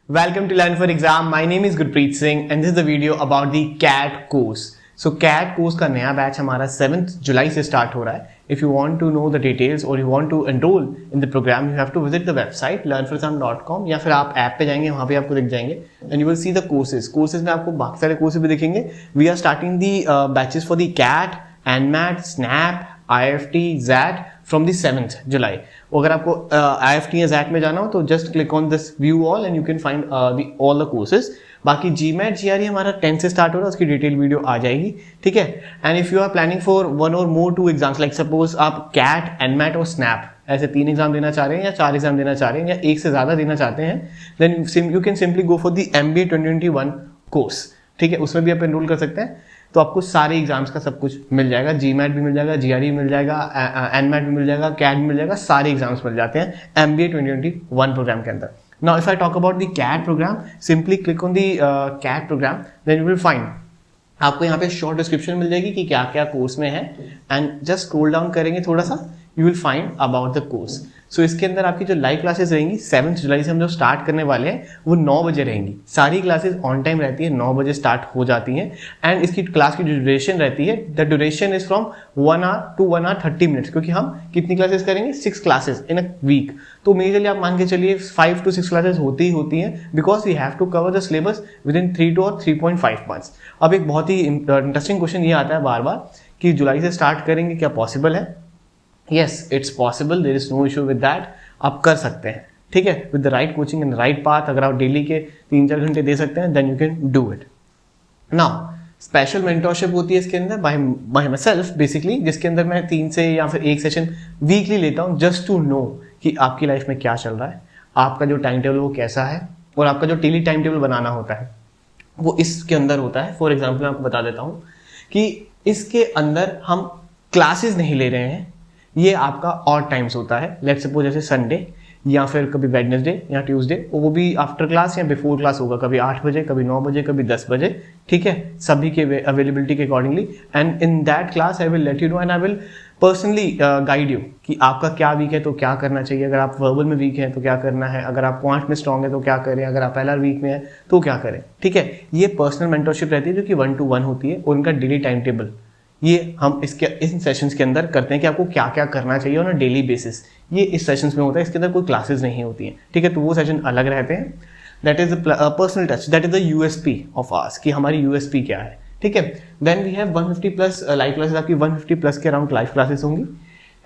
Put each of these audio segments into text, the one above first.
Welcome to Learn for Exam. My name is Gurpreet Singh and this is the video about the CAT course. So CAT course का नया batch हमारा 7th जुलाई से start हो रहा है. If you want to know the details or you want to enroll in the program, you have to visit the website learnforexam.com या फिर आप ऐप पे जाएंगे, वहाँ पे आपको दिख जाएंगे and you will see the courses. Courses में आपको बाकी सारे कोर्सेज भी दिखेंगे. We are starting the batches for the CAT, NMAT, SNAP, IFT, ZAT from the 7th July. अगर आपको IFT या ZAT में जाना हो तो just click on this view all and you can find all the courses. बाकी GMAT GRE हमारा 10 से स्टार्ट हो रहा है, उसकी डिटेल वीडियो आ जाएगी, ठीक है. And if you are planning for one और मोर 2 एग्जाम्स, लाइक सपोज आप CAT, NMAT और SNAP ऐसे 3 एग्जाम देना चाह रहे हैं या 4 एग्जाम देना चाह रहे हैं या एक से ज्यादा देना चाहते हैं, then you can simply go for the MBA 2021 course, ठीक है. उसमें भी आप एनरोल कर सकते हैं. तो आपको सारे एग्जाम्स का सब कुछ मिल जाएगा. GMAT भी मिल जाएगा, GRE भी मिल जाएगा, NMAT भी मिल जाएगा, CAT भी मिल जाएगा. सारे एग्जाम्स मिल जाते हैं MBA 2021 प्रोग्राम के अंदर. Now if I talk about the CAT program, simply click on the CAT program, then you will find आपको यहाँ पे शॉर्ट डिस्क्रिप्शन मिल जाएगी कि क्या क्या कोर्स में है एंड जस्ट स्क्रॉल डाउन करेंगे थोड़ा सा, you will find about the course. So इसके अंदर आपकी जो लाइव क्लासेस रहेंगी 7 जुलाई से हम जो स्टार्ट करने वाले हैं वो 9 बजे रहेंगी. सारी क्लासेस ऑन टाइम रहती है, 9 बजे स्टार्ट हो जाती हैं एंड इसकी क्लास की ड्यूरेशन रहती है, the duration is from 1 hour to 1 hour 30 minutes, क्योंकि हम कितनी क्लासेस करेंगे, 6 क्लासेस इन अ वीक. तो मेजरली आप मान के चलिए 5 to 6 क्लासेस होती हैं because we have to cover the syllabus within 3 to 3.5 months. अब एक बहुत ही इंटरेस्टिंग क्वेश्चन ये आता है बार बार कि जुलाई से स्टार्ट करेंगे, क्या पॉसिबल है? Yes, it's possible, there is no issue with that. आप कर सकते हैं, ठीक है, with the right coaching and right path. अगर आप डेली के 3-4 घंटे दे सकते हैं then you can do it. Now special mentorship होती है इसके अंदर बाय माई सेल्फ बेसिकली, जिसके अंदर मैं 3 से या फिर 1 सेशन वीकली लेता हूँ जस्ट टू नो कि आपकी लाइफ में क्या चल रहा है, आपका जो टाइम टेबल वो कैसा है और आपका जो डेली टाइम टेबल बनाना होता है वो इसके अंदर होता है. फॉर एग्जाम्पल मैं आपको बता देता हूँ कि इसके अंदर हम क्लासेस नहीं ले रहे हैं, ये आपका ऑड टाइम्स होता है. लेट्स सपोज जैसे संडे या फिर कभी वेडनेसडे या ट्यूसडे, वो भी आफ्टर क्लास या बिफोर क्लास होगा, कभी 8 बजे, कभी 9 बजे, कभी 10 बजे, ठीक है, सभी के अवेलेबिलिटी के accordingly. And in that class I will let you know and I will personally guide you कि आपका क्या वीक है तो क्या करना चाहिए. अगर आप वर्बल में वीक हैं तो क्या करना है, अगर आप क्वांट में स्ट्रॉन्ग है तो क्या करें, अगर आप LR वीक में है तो क्या करें, ठीक है. ये पर्सनल मेंटरशिप रहती है जो कि 1-to-1 होती है और उनका डेली टाइम टेबल ये हम इसके इन सेशंस के अंदर करते हैं कि आपको क्या क्या करना चाहिए ऑन अ डेली बेसिस. ये इस सेशंस में होता है, इसके अंदर कोई क्लासेस नहीं होती हैं, ठीक है. तो वो सेशन अलग रहते हैं. That is personal touch, that is the USP of ours कि हमारी USP क्या है, ठीक है. Then we have 150+ live classes, आपकी 150+ के अराउंड लाइव क्लासेस होंगी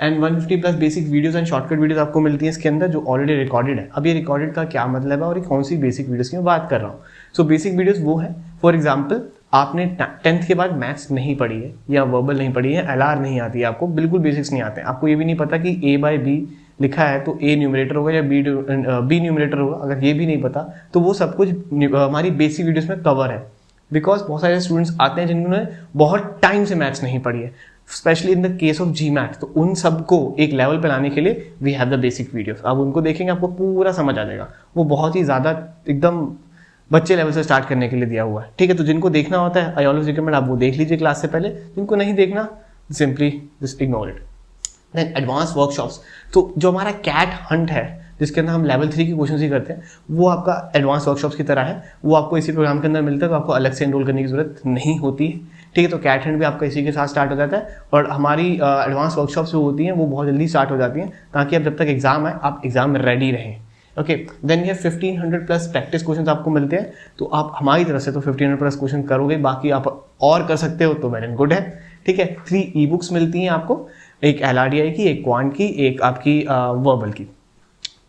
and 150+ basic videos and shortcut videos आपको मिलती हैं इसके अंदर जो ऑलरेडी रिकॉर्डेड है. अब ये रिकॉर्डेड का क्या मतलब है और कौन सी बेसिक वीडियोस की मैं बात कर रहा हूँ. सो बेसिक वीडियोस वो है, फॉर एग्जाम्पल आपने 10th के बाद मैथ्स नहीं पढ़ी है या वर्बल नहीं पढ़ी है, LR नहीं आती है आपको, बिल्कुल बेसिक्स नहीं आते हैं, आपको ये भी नहीं पता कि A/B लिखा है तो A न्यूमरेटर होगा या B न्यूमरेटर होगा, अगर ये भी नहीं पता तो वो सब कुछ हमारी बेसिक वीडियोस में कवर है. बिकॉज बहुत सारे स्टूडेंट्स आते हैं जिन्होंने बहुत टाइम से मैथ्स नहीं पढ़ी है, specially in the case of GMAT. तो उन सबको एक लेवल पे लाने के लिए we have the basic videos. आप उनको देखेंगे आपको पूरा समझ आ जाएगा. वो बहुत ही ज़्यादा एकदम बच्चे लेवल से स्टार्ट करने के लिए दिया हुआ है, ठीक है. तो जिनको देखना होता है आई ऑलवेज रिकमेंड आप वो देख लीजिए क्लास से पहले. जिनको नहीं देखना simply just ignore it. Then advance workshops, तो जो हमारा CAT हंट है जिसके अंदर हम लेवल 3 की क्वेश्चन ही करते हैं, वो आपका एडवांस वर्कशॉप्स की तरह है. वो आपको इसी प्रोग्राम के अंदर मिलता है, तो आपको अलग से एनरोल करने की जरूरत नहीं होती है, ठीक है. तो CAT हंट भी आपका इसी के साथ स्टार्ट हो जाता है और हमारी एडवांस वर्कशॉप्स जो होती हैं वो बहुत जल्दी स्टार्ट हो जाती हैं ताकि अब जब तक एग्जाम आए आप एग्जाम में रेडी रहें. ओके, देन ये 1500+ प्रैक्टिस क्वेश्चंस आपको मिलते हैं. तो आप हमारी तरफ से तो 1500+ क्वेश्चन करोगे, बाकी आप और कर सकते हो तो वेल एंड गुड है, ठीक है. 3 ई-बुक्स मिलती हैं आपको, एक LRDI की, एक क्वांट की, एक आपकी वर्बल की.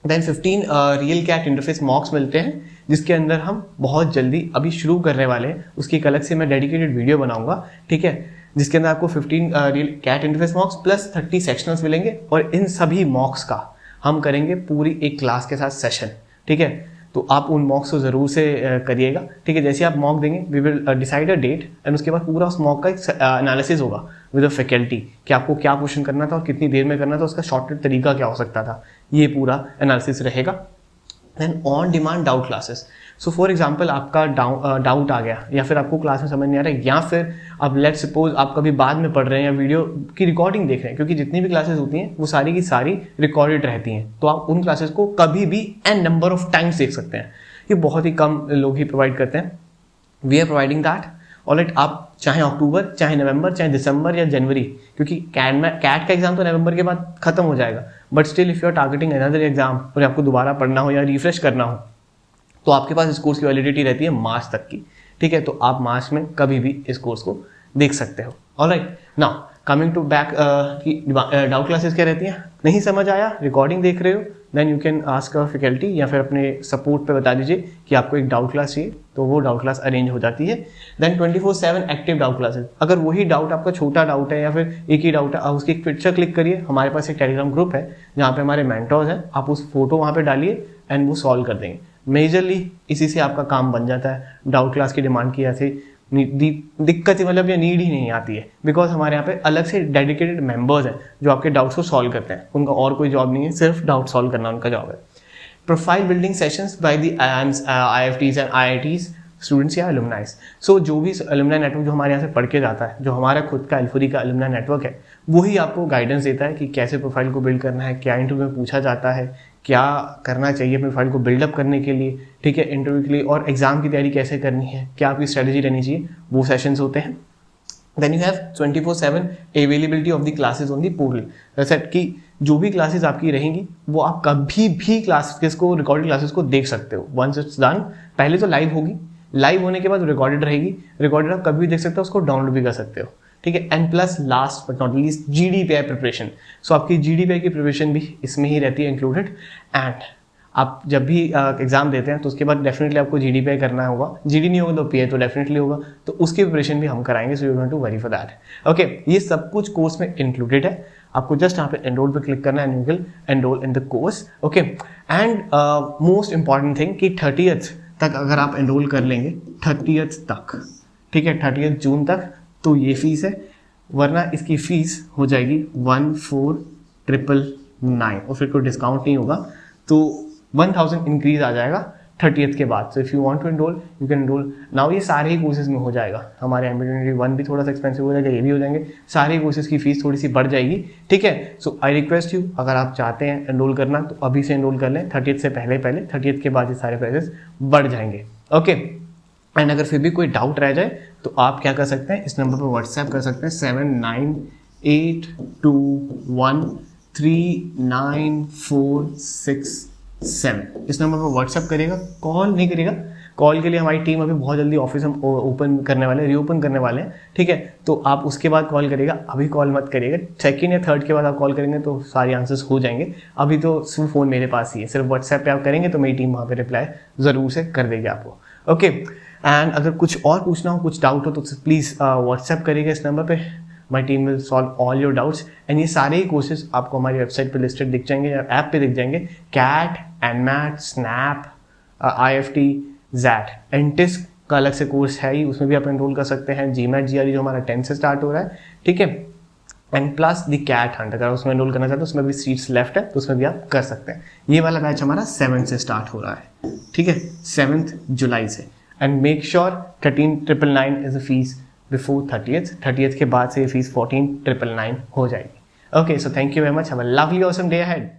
Then 15 real CAT interface mocks मिलते हैं जिसके अंदर हम बहुत जल्दी अभी शुरू करने वाले हैं. उसकी एक अलग से मैं डेडिकेटेड वीडियो बनाऊंगा, ठीक है, जिसके अंदर आपको 15 रियल CAT इंटरफेस मॉक्स प्लस 30 सेक्शनल्स मिलेंगे और इन सभी मॉक्स का हम करेंगे पूरी एक क्लास के साथ सेशन, ठीक है. तो आप उन मॉक्स को जरूर से करिएगा, ठीक है. जैसे आप मॉक देंगे we will decide a date and उसके बाद पूरा उस मॉक का एक एनालिसिस होगा विद अ फैकल्टी कि आपको क्या क्वेश्चन करना था और कितनी देर में करना था, उसका शॉर्टकट तरीका क्या हो सकता था, ये पूरा एनालिसिस रहेगा. Then on demand doubt classes. So for example आपका डाउट आ गया या फिर आपको क्लास में समझ नहीं आ रहा है या फिर आप लेट सपोज आप कभी बाद में पढ़ रहे हैं या वीडियो की रिकॉर्डिंग देख रहे हैं, क्योंकि जितनी भी क्लासेस होती हैं वो सारी की सारी रिकॉर्डेड रहती हैं, तो आप उन क्लासेस को कभी भी n नंबर ऑफ टाइम्स देख सकते हैं. ये बहुत ही कम लोग ही प्रोवाइड करते हैं. We are providing that. Alright, आप चाहे अक्टूबर, चाहे नवंबर, चाहे दिसंबर या जनवरी, क्योंकि कैट का एग्जाम तो नवंबर के बाद खत्म हो जाएगा, but still if you are targeting another exam और आपको दोबारा पढ़ना हो या रिफ्रेश करना हो, तो आपके पास इस कोर्स की वैलिडिटी रहती है मार्च तक की. ठीक है, तो आप मार्च में कभी भी इस कोर्स को देख सकते हो. Alright, now coming to back की डाउट क्लासेस क्या रहती हैं. नहीं समझ आया, रिकॉर्डिंग देख रहे हो, then you can ask our faculty या फिर अपने सपोर्ट पे बता दीजिए कि आपको एक डाउट क्लास चाहिए, तो वो डाउट क्लास अरेंज हो जाती है. Then 24/7 active doubt classes. अगर वही डाउट आपका छोटा डाउट है या फिर एक ही डाउट है, आप उसकी एक पिक्चर क्लिक करिए. हमारे पास एक टेलीग्राम ग्रुप है जहाँ पे हमारे मेंटर्स हैं, आप उस फोटो वहाँ पे डालिए एंड वो सॉल्व कर देंगे. मेजरली इसी से आपका काम बन जाता है. डाउट क्लास की डिमांड की ऐसे दिक्कत ही मतलब ये नीड ही नहीं आती है, बिकॉज हमारे यहाँ पे अलग से डेडिकेटेड मेंबर्स हैं जो आपके डाउट्स को सॉल्व करते हैं. उनका और कोई जॉब नहीं है, सिर्फ डाउट सॉल्व करना उनका जॉब है. Profile building sessions by the IIFTs and IITs students या एलुमनाइज. सो जो भी एलुमनाई नेटवर्क जो हमारे यहाँ से पढ़ के जाता है, जो हमारा खुद का एल्फुरी का एलुमनाई नेटवर्क है, वही आपको गाइडेंस देता है कि कैसे प्रोफाइल को बिल्ड करना है, क्या इंटरव्यू में पूछा जाता है, क्या करना चाहिए अपने प्रोफाइल को बिल्डअप करने के लिए. ठीक है, इंटरव्यू के लिए और एग्जाम की तैयारी कैसे करनी है, क्या आपकी स्ट्रेटेजी रहनी चाहिए, वो सेशंस होते हैं. Then you have 24/7 availability of the classes on the portal. जैसे कि जो भी क्लासेस आपकी रहेंगी वो आप कभी भी क्लासेस को, रिकॉर्डेड क्लासेस को देख सकते हो. वंस इट्स डन, पहले तो लाइव होगी, लाइव होने के बाद रिकॉर्डेड रहेगी, रिकॉर्डेड आप कभी भी देख सकते हो, उसको डाउनलोड भी कर सकते हो. ठीक है, and plus last but not least GDPI preparation. So आपकी GDPI की प्रिपरेशन भी इसमें ही रहती है इंक्लूडेड. एंड आप जब भी एग्जाम देते हैं तो उसके बाद डेफिनेटली आपको GDPI करना होगा. GD नहीं होगा तो PI तो डेफिनेटली होगा, तो उसकी प्रिपरेशन भी हम कराएंगे. So you don't to worry for that. Okay, ये सब कुछ कोर्स में इंक्लूडेड है. आपको जस्ट यहाँ पे एनरोल पे क्लिक करना है and you will enrol in the course. Okay, and most important thing कि 30th तक अगर आप एनरोल कर लेंगे, 30th तक, ठीक है, 30th जून तक, तो ये फीस है. वरना इसकी फीस हो जाएगी 14,999 और फिर कोई डिस्काउंट नहीं होगा, तो 1000 इंक्रीज आ जाएगा 30th के बाद. So if you want to enroll you can enroll now. ये सारे ही कोर्सेज में हो जाएगा. हमारे एमबीडी 1 भी थोड़ा सा एक्सपेंसिव हो जाएगा, ये भी हो जाएंगे. सारे कोर्सेज की फीस थोड़ी सी बढ़ जाएगी. ठीक है, सो आई रिक्वेस्ट यू, अगर आप चाहते हैं एनरोल करना तो अभी से एनरोल कर लें. 30th से पहले 30th के बाद ये सारे प्राइसेस बढ़ जाएंगे. ओके, एंड अगर फिर भी कोई डाउट रह जाए तो आप क्या कर सकते हैं, इस नंबर पर व्हाट्सएप कर सकते हैं 7982139467. इस नंबर पर व्हाट्सएप करेगा, कॉल नहीं करेगा. कॉल के लिए हमारी टीम अभी बहुत जल्दी ऑफिस हम ओपन करने वाले हैं, रीओपन करने वाले हैं. ठीक है, तो आप उसके बाद कॉल करेगा, अभी कॉल मत करिएगा. 2nd या 3rd के बाद आप कॉल करेंगे तो सारे आंसर्स हो जाएंगे. अभी तो सिर्फ फ़ोन मेरे पास ही है, सिर्फ व्हाट्सएप पे आप करेंगे तो मेरी टीम वहाँ पे रिप्लाई ज़रूर से कर देगी आपको. ओके, एंड अगर कुछ और पूछना हो, कुछ डाउट हो तो प्लीज़ व्हाट्सएप करिएगा इस नंबर पे. My team will solve all your doubts. And ये सारे ही कोर्सेज आपको हमारी वेबसाइट पे लिस्टेड दिख जाएंगे या ऐप पे दिख जाएंगे. CAT, NMAT, SNAP, IFT, ZAT, एंटिस का अलग से कोर्स है ही, उसमें भी आप एनरोल कर सकते हैं. GMAT GRE जो हमारा 10 से स्टार्ट हो रहा है. ठीक है, and plus the CAT hunt, अगर उसमें एनरोल करना चाहते हैं उसमें भी सीट्स लेफ्ट है, तो उसमें भी आप कर सकते हैं. ये वाला बैच हमारा 7 से स्टार्ट हो रहा है. ठीक है, 7 जुलाई से. And make sure 13,999 is the fees before 30th के बाद से ये फीस 14,999 हो जाएगी. Okay, so thank you very much. Have a lovely awesome day ahead.